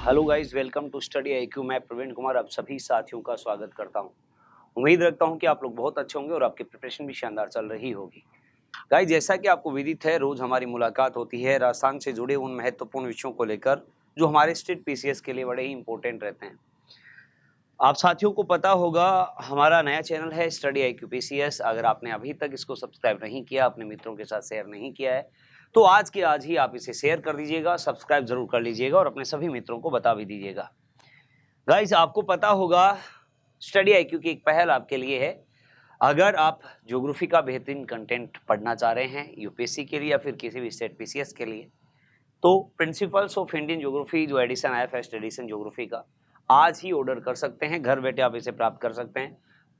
Hello guys, welcome to study IQ. मैं प्रवीण कुमार आप सभी साथियों का स्वागत करता हूं। उम्मीद रखता हूं कि आप लोग बहुत अच्छे होंगे और आपकी प्रिपरेशन भी शानदार चल रही होगी। गाइस, जैसा कि आपको विदित है, रोज हमारी मुलाकात होती है राजस्थान से जुड़े उन महत्वपूर्ण विषयों को लेकर जो हमारे स्टेट पीसीएस के लिए बड़े ही इंपॉर्टेंट रहते हैं। आप साथियों को पता होगा, हमारा नया चैनल है स्टडी आईक्यू पीसीएस। अगर आपने अभी तक इसको सब्सक्राइब नहीं किया, अपने मित्रों के साथ शेयर नहीं किया है, तो आज के आज ही आप इसे शेयर कर दीजिएगा, सब्सक्राइब जरूर कर लीजिएगा और अपने सभी मित्रों को बता भी दीजिएगा। गाइस, आपको पता होगा, स्टडी आईक्यू की एक पहल आपके लिए है। अगर आप ज्योग्राफी का बेहतरीन कंटेंट पढ़ना चाह रहे हैं यूपीएससी के लिए या फिर किसी भी स्टेट पीसीएस के लिए, तो प्रिंसिपल्स ऑफ इंडियन ज्योग्राफी जो एडिशन आया, फर्स्ट एडिशन ज्योग्राफी का, आज ही ऑर्डर कर सकते हैं। घर बैठे आप इसे प्राप्त कर सकते हैं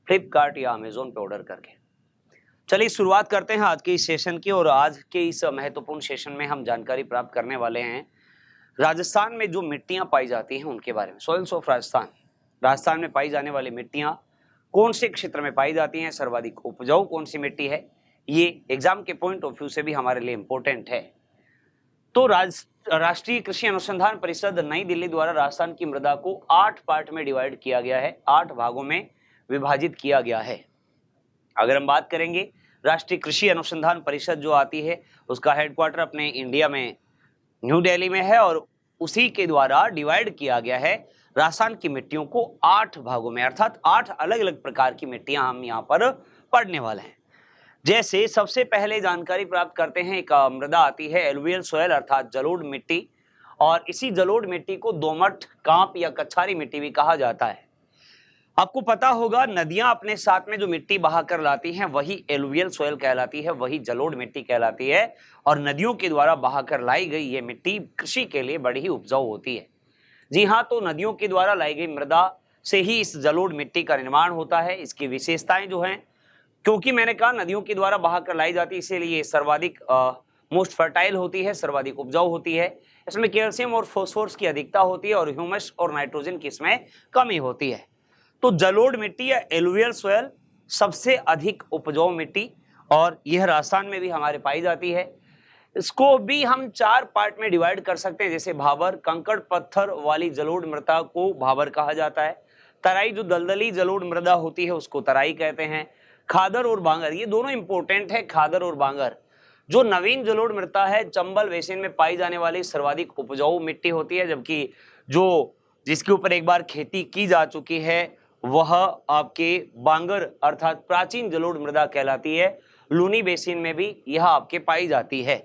फ्लिपकार्ट या अमेजोन पे ऑर्डर करके। चलिए शुरुआत करते हैं आज के इस सेशन की। और आज के इस महत्वपूर्ण सेशन में हम जानकारी प्राप्त करने वाले हैं राजस्थान में जो मिट्टियां पाई जाती हैं उनके बारे में। सॉइल्स ऑफ राजस्थान, राजस्थान में पाई जाने वाली मिट्टियां कौन से क्षेत्र में पाई जाती हैं, सर्वाधिक उपजाऊ कौन सी मिट्टी है, ये एग्जाम के पॉइंट ऑफ व्यू से भी हमारे लिए इंपॉर्टेंट है। तो राष्ट्रीय कृषि अनुसंधान परिषद नई दिल्ली द्वारा राजस्थान की मृदा को 8 पार्ट में डिवाइड किया गया है, 8 भागों में विभाजित किया गया है। अगर हम बात करेंगे, राष्ट्रीय कृषि अनुसंधान परिषद जो आती है उसका हेडक्वार्टर अपने इंडिया में न्यू दिल्ली में है और उसी के द्वारा डिवाइड किया गया है राजस्थान की मिट्टियों को 8 भागों में, अर्थात 8 अलग अलग प्रकार की मिट्टियां हम यहाँ पर पढ़ने वाले हैं। जैसे सबसे पहले जानकारी प्राप्त करते हैं, एक मृदा आती है एलुवियल सॉइल अर्थात जलोढ़ मिट्टी, और इसी जलोढ़ मिट्टी को दोमट, कांप या कछारी मिट्टी भी कहा जाता है। आपको पता होगा, नदियां अपने साथ में जो मिट्टी बहाकर लाती हैं वही एलुवियल सॉइल कहलाती है, वही जलोढ़ मिट्टी कहलाती है। और नदियों के द्वारा बहाकर लाई गई ये मिट्टी कृषि के लिए बड़ी ही उपजाऊ होती है। जी हाँ, तो नदियों के द्वारा लाई गई मृदा से ही इस जलोढ़ मिट्टी का निर्माण होता है। इसकी विशेषताएं जो हैं, क्योंकि मैंने कहा नदियों के द्वारा बहाकर लाई जाती है, इसीलिए सर्वाधिक मोस्ट फर्टाइल होती है, सर्वाधिक उपजाऊ होती है। इसमें कैल्शियम और फॉस्फोरस की अधिकता होती है और ह्यूमस और नाइट्रोजन की इसमें कमी होती है। तो जलोढ़ मिट्टी या एलुवियल सॉइल सबसे अधिक उपजाऊ मिट्टी, और यह राजस्थान में भी हमारे पाई जाती है। इसको भी हम 4 पार्ट में डिवाइड कर सकते हैं, जैसे भाबर, कंकड़ पत्थर वाली जलोढ़ मृदा को भाबर कहा जाता है। तराई, जो दलदली जलोढ़ मृदा होती है उसको तराई कहते हैं। खादर और बांगर, ये दोनों इंपॉर्टेंट है, खादर और बांगर। जो नवीन जलोढ़ मृदा है, चंबल बेसिन में पाई जाने वाली सर्वाधिक उपजाऊ मिट्टी होती है, जबकि जो जिसके ऊपर एक बार खेती की जा चुकी है वह आपके बांगर अर्थात प्राचीन जलोढ़ मृदा कहलाती है। लूनी बेसिन में भी यह आपके पाई जाती है।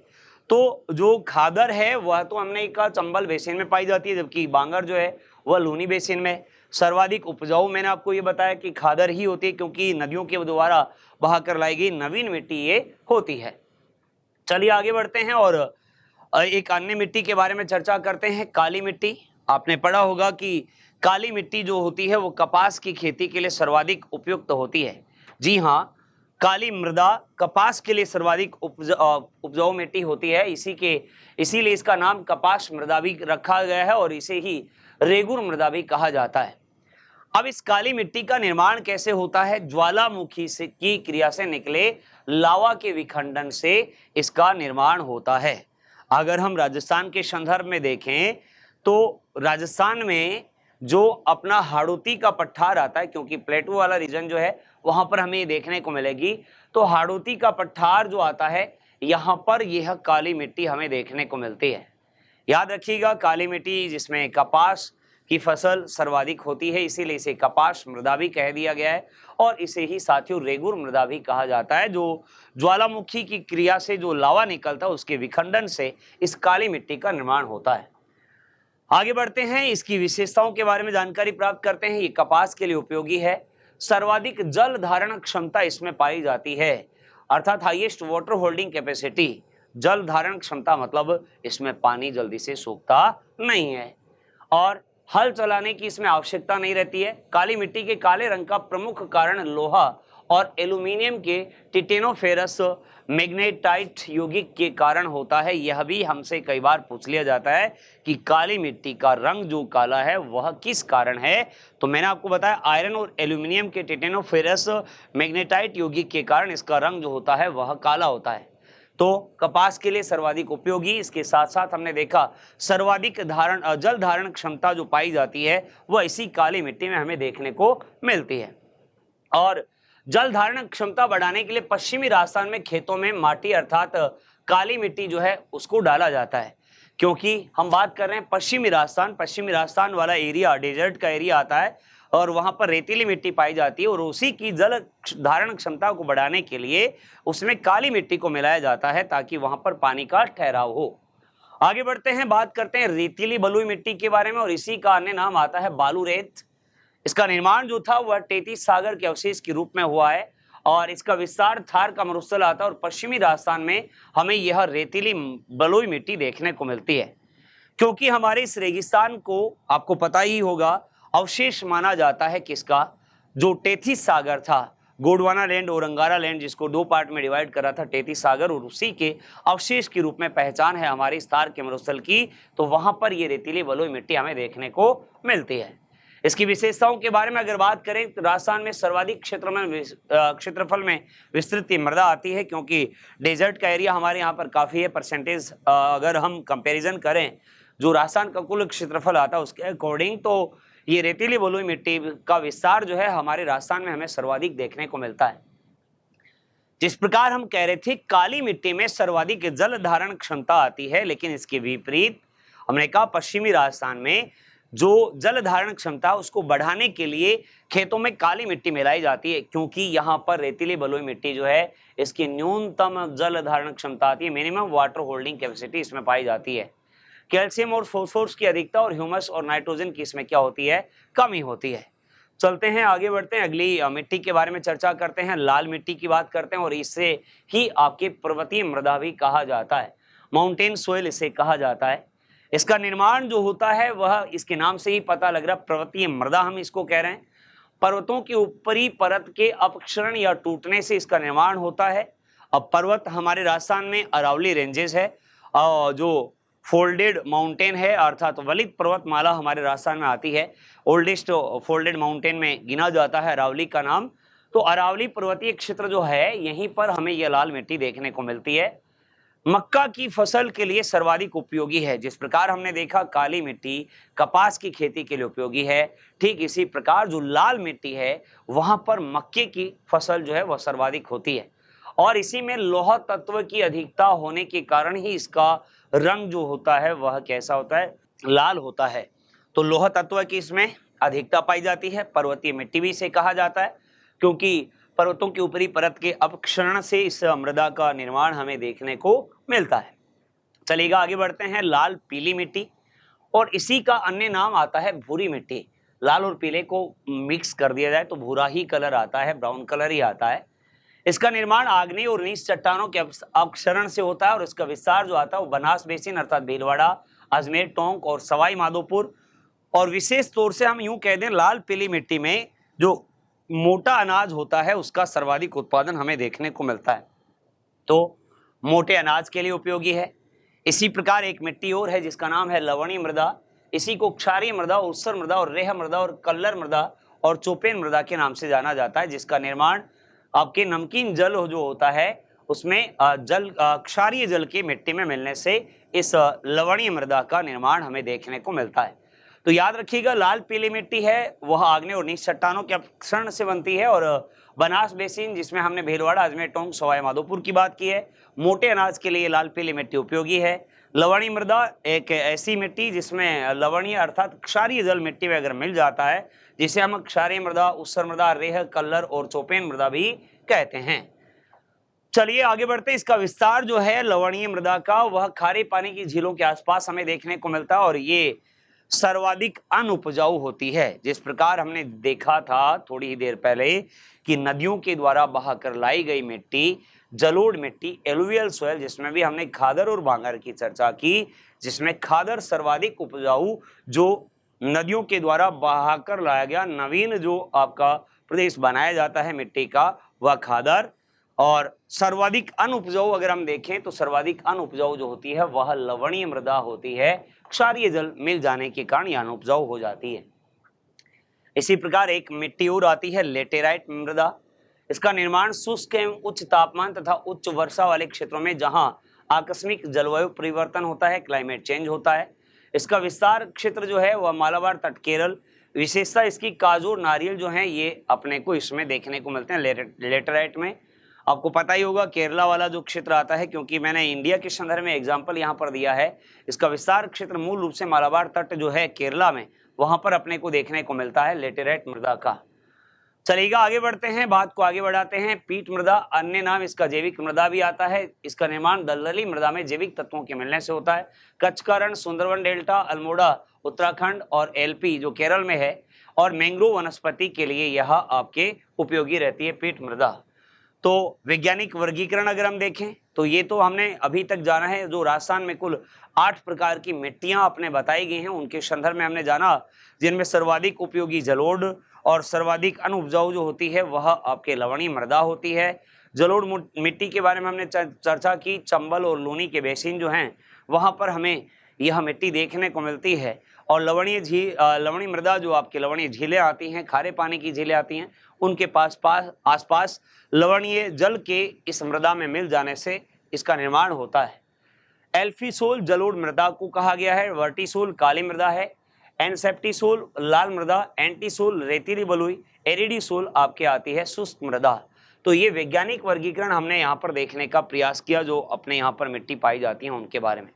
तो जो खादर है वह तो हमने कहा चंबल बेसिन में पाई जाती है, जबकि बांगर जो है वह लूनी बेसिन में। सर्वाधिक उपजाऊ मैंने आपको ये बताया कि खादर ही होती है, क्योंकि नदियों के द्वारा बहाकर लाई गई नवीन मिट्टी ये होती है। चलिए आगे बढ़ते हैं और एक अन्य मिट्टी के बारे में चर्चा करते हैं, काली मिट्टी। आपने पढ़ा होगा कि काली मिट्टी जो होती है वो कपास की खेती के लिए सर्वाधिक उपयुक्त होती है। जी हाँ, काली मृदा कपास के लिए सर्वाधिक उपजाऊ मिट्टी होती है। इसीलिए इसका नाम कपास मृदा भी रखा गया है और इसे ही रेगुर मृदा भी कहा जाता है। अब इस काली मिट्टी का निर्माण कैसे होता है? ज्वालामुखी से की क्रिया से निकले लावा के विखंडन से इसका निर्माण होता है। अगर हम राजस्थान के संदर्भ में देखें तो राजस्थान में जो अपना हाड़ौती का पठार आता है, क्योंकि प्लेटू वाला रीजन जो है वहां पर हमें देखने को मिलेगी, तो हाड़ौती का पठार जो आता है यहाँ पर यह काली मिट्टी हमें देखने को मिलती है। याद रखिएगा, काली मिट्टी जिसमें कपास की फसल सर्वाधिक होती है, इसीलिए इसे कपास मृदा भी कह दिया गया है और इसे ही साथियों रेगुर मृदा भी कहा जाता है। जो ज्वालामुखी की क्रिया से जो लावा निकलता है उसके विखंडन से इस काली मिट्टी का निर्माण होता है। आगे बढ़ते हैं, इसकी विशेषताओं के बारे में जानकारी प्राप्त करते हैं। ये कपास के लिए उपयोगी है, सर्वाधिक जल धारण क्षमता इसमें पाई जाती है, अर्थात हाईएस्ट वाटर होल्डिंग कैपेसिटी। जल धारण क्षमता मतलब इसमें पानी जल्दी से सूखता नहीं है और हल चलाने की इसमें आवश्यकता नहीं रहती है। काली मिट्टी के काले रंग का प्रमुख कारण लोहा और एल्यूमिनियम के टिटेनोफेरस मैग्नेटाइट यौगिक के कारण होता है। यह भी हमसे कई बार पूछ लिया जाता है कि काली मिट्टी का रंग जो काला है वह किस कारण है। तो मैंने आपको बताया आयरन और एल्यूमिनियम के टिटेनोफेरस मैग्नेटाइट यौगिक के कारण इसका रंग जो होता है वह काला होता है। तो कपास के लिए सर्वाधिक उपयोगी। इसके साथ साथ हमने देखा सर्वाधिक जल धारण क्षमता जो पाई जाती है वह इसी काली मिट्टी में हमें देखने को मिलती है। और जल धारण क्षमता बढ़ाने के लिए पश्चिमी राजस्थान में खेतों में माटी अर्थात काली मिट्टी जो है उसको डाला जाता है, क्योंकि हम बात कर रहे हैं पश्चिमी राजस्थान वाला एरिया डेजर्ट का एरिया आता है और वहां पर रेतीली मिट्टी पाई जाती है और उसी की जल धारण क्षमता को बढ़ाने के लिए उसमें काली मिट्टी को मिलाया जाता है ताकि वहां पर पानी का ठहराव हो। आगे बढ़ते हैं, बात करते हैं रेतीली बलुई मिट्टी के बारे में और इसी का अन्य नाम आता है बालू रेत। इसका निर्माण जो था वह टेतीस सागर के अवशेष के रूप में हुआ है और इसका विस्तार थार का मरुस्थल आता है और पश्चिमी राजस्थान में हमें यह रेतीली बलुई मिट्टी देखने को मिलती है, क्योंकि हमारे इस रेगिस्तान को आपको पता ही होगा अवशेष माना जाता है किसका, जो टेतीस सागर था, गोंडवाना लैंड और अंगारा लैंड, जिसको दो पार्ट में डिवाइड करा था टेतीस सागर, और उसी के अवशेष के रूप में पहचान है हमारे इस थार के मरुस्थल की। तो वहां पर ये रेतीली बलुई मिट्टी हमें देखने को मिलती है। इसकी विशेषताओं के बारे में अगर बात करें तो राजस्थान में सर्वाधिक क्षेत्रफल में विस्तृत मृदा आती है, क्योंकि डेजर्ट का एरिया हमारे यहाँ पर काफ़ी है। परसेंटेज अगर हम कंपैरिजन करें जो राजस्थान का कुल क्षेत्रफल आता है उसके अकॉर्डिंग, तो ये रेतीली बलुई मिट्टी का विस्तार जो है हमारे राजस्थान में हमें सर्वाधिक देखने को मिलता है। जिस प्रकार हम कह रहे थे काली मिट्टी में सर्वाधिक जल धारण क्षमता आती है, लेकिन इसके विपरीत हमने कहा पश्चिमी राजस्थान में जो जल धारण क्षमता उसको बढ़ाने के लिए खेतों में काली मिट्टी मिलाई जाती है, क्योंकि यहाँ पर रेतीली बलुई मिट्टी जो है इसकी न्यूनतम जल धारण क्षमता आती है, मिनिमम वाटर होल्डिंग कैपेसिटी इसमें पाई जाती है। कैल्शियम और फॉस्फोरस की अधिकता और ह्यूमस और नाइट्रोजन की इसमें क्या होती है, कमी होती है। चलते हैं आगे बढ़ते हैं, अगली मिट्टी के बारे में चर्चा करते हैं। लाल मिट्टी की बात करते हैं और इससे ही आपके पर्वतीय मृदा भी कहा जाता है, माउंटेन सोइल इसे कहा जाता है। इसका निर्माण जो होता है वह इसके नाम से ही पता लग रहा है, पर्वतीय मृदा हम इसको कह रहे हैं। पर्वतों की ऊपरी परत के अपक्षरण या टूटने से इसका निर्माण होता है। अब पर्वत हमारे राजस्थान में अरावली रेंजेस है और जो फोल्डेड माउंटेन है अर्थात वलित पर्वतमाला हमारे राजस्थान में आती है, ओल्डेस्ट फोल्डेड माउंटेन में गिना जाता है अरावली का नाम। तो अरावली पर्वतीय क्षेत्र जो है यहीं पर हमें यह लाल मिट्टी देखने को मिलती है। मक्का की फसल के लिए सर्वाधिक उपयोगी है। जिस प्रकार हमने देखा काली मिट्टी कपास की खेती के लिए उपयोगी है, ठीक इसी प्रकार जो लाल मिट्टी है वहां पर मक्के की फसल जो है वह सर्वाधिक होती है और इसी में लौह तत्व की अधिकता होने के कारण ही इसका रंग जो होता है वह कैसा होता है, लाल होता है। तो लौह तत्व की इसमें अधिकता पाई जाती है। पर्वतीय मिट्टी भी इसे कहा जाता है क्योंकि पर्वतों की ऊपरी परत के अपक्षरण से इस मृदा का निर्माण हमें देखने को मिलता है। चलिएगा आगे बढ़ते हैं, लाल पीली मिट्टी और इसी का अन्य नाम आता है भूरी मिट्टी। लाल और पीले को मिक्स कर दिया जाए तो भूरा ही कलर आता है, ब्राउन कलर ही आता है। इसका निर्माण आग्नेय और नीच चट्टानों के अपक्षरण से होता है और इसका विस्तार जो आता है वो बनास बेसिन अर्थात भीलवाड़ा, अजमेर, टोंक और सवाई माधोपुर। और विशेष तौर से हम यूं कह दें लाल पीली मिट्टी में जो मोटा अनाज होता है उसका सर्वाधिक उत्पादन हमें देखने को मिलता है, तो मोटे अनाज के लिए उपयोगी है। इसी प्रकार एक मिट्टी और है जिसका नाम है लवणीय मृदा। इसी को क्षारीय मृदा, ऊसर मृदा और रेह मृदा और कल्लर मृदा और चोपेन मृदा के नाम से जाना जाता है, जिसका निर्माण आपके नमकीन जल जो होता है उसमें क्षारीय जल की मिट्टी में मिलने से इस लवणीय मृदा का निर्माण हमें देखने को मिलता है। तो याद रखिएगा लाल पीली मिट्टी है वह आग्नेय और नीच चट्टानों के अपक्षरण से बनती है और बनास बेसिन जिसमें हमने भीलवाड़ा, अजमेर, टोंक, सवाई माधोपुर की बात की है, मोटे अनाज के लिए लाल पीली मिट्टी उपयोगी है। लवणीय मृदा एक ऐसी मिट्टी जिसमें लवणीय अर्थात क्षारीय जल मिट्टी में अगर मिल जाता है जिसे हम क्षारीय मृदा, ऊसर मृदा, रेह, कल्लर और चोपेन मृदा भी कहते हैं। चलिए आगे बढ़ते हैं। इसका विस्तार जो है लवणीय मृदा का वह खारे पानी की झीलों के आसपास हमें देखने को मिलता है और ये सर्वाधिक अनउपजाऊ होती है। जिस प्रकार हमने देखा था थोड़ी ही देर पहले कि नदियों के द्वारा बहाकर लाई गई मिट्टी, जलोढ़ मिट्टी, एलुवियल सॉइल, जिसमें भी हमने खादर और भांगर की चर्चा की, जिसमें खादर सर्वाधिक उपजाऊ जो नदियों के द्वारा बहाकर लाया गया नवीन जो आपका प्रदेश बनाया जाता है मिट्टी का वह खादर, और सर्वाधिक अनउपजाऊ अगर हम देखें तो सर्वाधिक अनउपजाऊ जो होती है वह लवणीय मृदा होती है, क्षारीय जल मिल जाने के कारण यह अनउपजाऊ हो जाती है। इसी प्रकार एक मिट्टी और आती है लेटेराइट मृदा। इसका निर्माण शुष्क एवं उच्च तापमान तथा उच्च वर्षा वाले क्षेत्रों में जहां आकस्मिक जलवायु परिवर्तन होता है, क्लाइमेट चेंज होता है। इसका विस्तार क्षेत्र जो है वह मालाबार तट, केरल। विशेषता इसकी काजू और नारियल जो हैं ये अपने को इसमें देखने को मिलते हैं लेटराइट में। आपको पता ही होगा केरला वाला जो क्षेत्र आता है, क्योंकि मैंने इंडिया के संदर्भ में एग्जाम्पल यहाँ पर दिया है। इसका विस्तार क्षेत्र मूल रूप से मालाबार तट जो है केरला में, वहां पर अपने को देखने को मिलता है लेटेराइट मृदा का। चलिएगा आगे बढ़ते हैं, बात को आगे बढ़ाते हैं। पीट मृदा, अन्य नाम इसका जैविक मृदा भी आता है। इसका निर्माण दलदली मृदा में जैविक तत्वों के मिलने से होता है। कच्छ का रण, सुंदरवन डेल्टा, अल्मोड़ा उत्तराखंड और एलपी जो केरल में है, और मैंग्रोव वनस्पति के लिए यह आपके उपयोगी रहती है पीट मृदा। तो वैज्ञानिक वर्गीकरण अगर हम देखें तो ये तो हमने अभी तक जाना है, जो राजस्थान में कुल 8 प्रकार की मिट्टियां अपने बताई गई हैं उनके संदर्भ में हमने जाना, जिनमें सर्वाधिक उपयोगी जलोढ़ और सर्वाधिक अनुपजाऊ जो होती है वह आपके लवणीय मृदा होती है। जलोढ़ मिट्टी के बारे में हमने चर्चा की। चंबल और लूनी के बेसिन जो हैं वहां पर हमें यह मिट्टी देखने को मिलती है। और लवणीय मृदा जो आपके लवणीय झीलें आती हैं, खारे पानी की झीलें आती हैं, उनके आसपास लवणीय जल के इस मृदा में मिल जाने से इसका निर्माण होता है। एल्फीसोल जलोढ़ मृदा को कहा गया है। वर्टिसोल काली मृदा है। एनसेप्टिसोल लाल मृदा, एंटीसोल रेतीली बलुई, एरिडीसोल आपके आती है शुष्क मृदा। तो ये वैज्ञानिक वर्गीकरण हमने यहाँ पर देखने का प्रयास किया, जो अपने यहाँ पर मिट्टी पाई जाती है उनके बारे में।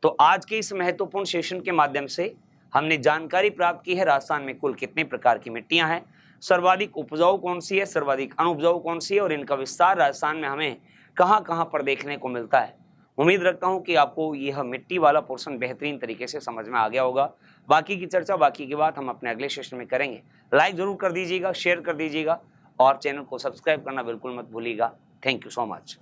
तो आज के इस महत्वपूर्ण सेशन के माध्यम से हमने जानकारी प्राप्त की है राजस्थान में कुल कितने प्रकार की मिट्टियां हैं, सर्वाधिक उपजाऊ कौन सी है, सर्वाधिक अनुपजाऊ कौन सी है, और इनका विस्तार राजस्थान में हमें कहां कहां पर देखने को मिलता है। उम्मीद रखता हूं कि आपको यह मिट्टी वाला पोर्शन बेहतरीन तरीके से समझ में आ गया होगा। बाकी की चर्चा, बाकी की बात हम अपने अगले सेशन में करेंगे। लाइक जरूर कर दीजिएगा, शेयर कर दीजिएगा और चैनल को सब्सक्राइब करना बिल्कुल मत भूलिएगा। Thank you so much.